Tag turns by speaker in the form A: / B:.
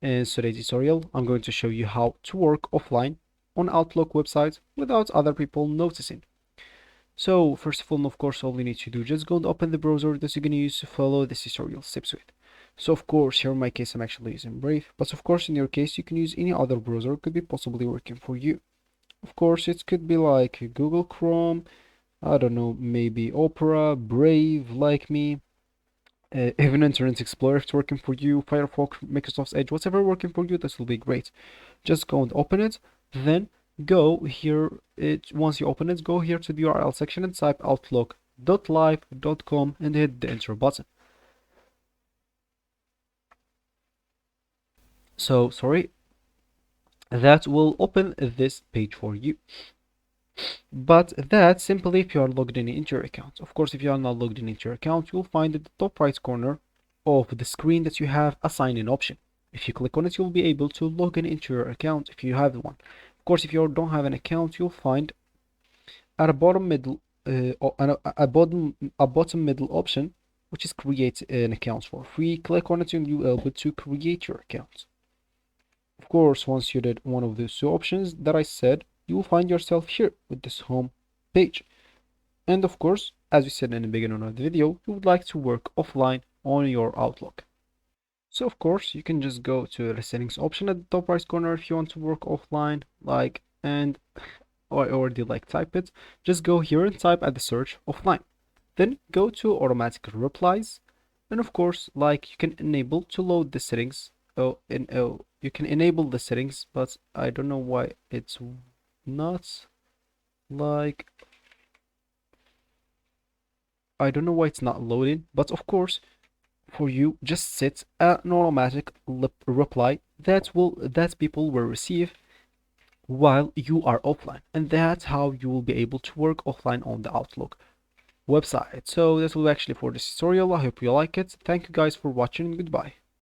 A: In today's tutorial, I'm going to show you how to work offline on Outlook website without other people noticing. So first of all, all you need to do, just go and open the browser that you're going to use to follow this tutorial steps with. So of course, here in my case, I'm actually using Brave, but of course in your case, you can use any other browser, could be possibly working for you. Of course, it could be like Google Chrome, I don't know, maybe Opera, Brave, like me, even Internet Explorer if it's working for you, Firefox, Microsoft Edge, whatever working for you, this will be great. Just go and open it, then go here. Once you open it, go here to the URL section and type outlook.live.com and hit the enter button. So sorry, that will open this page for you. But that's simply if you are logged in into your account. Of course, if you are not logged in into your account, you'll find at the top right corner of the screen that you have a sign in option. If you click on it, you'll be able to log in into your account if you have one. Of course, if you don't have an account, you'll find at a bottom middle a bottom middle option, which is create an account for free. Click on it and you'll be able to create your account. Of course, once you did one of those two options that I said, you will find yourself here with this home page. And of course, as we said in the beginning of the video, you would like to work offline on your Outlook. So of course, you can just go to the settings option at the top right corner if you want to work offline, I already type it. Just go here and type at the search offline. Then go to automatic replies, and of course, you can enable to load the settings. You can enable the settings, but I don't know why it's not I don't know why it's not loading, but of course for you just set an automatic reply that people will receive while you are offline, and that's how you will be able to work offline on the Outlook website. So that will actually for this tutorial. I hope you like it. Thank you guys for watching. Goodbye.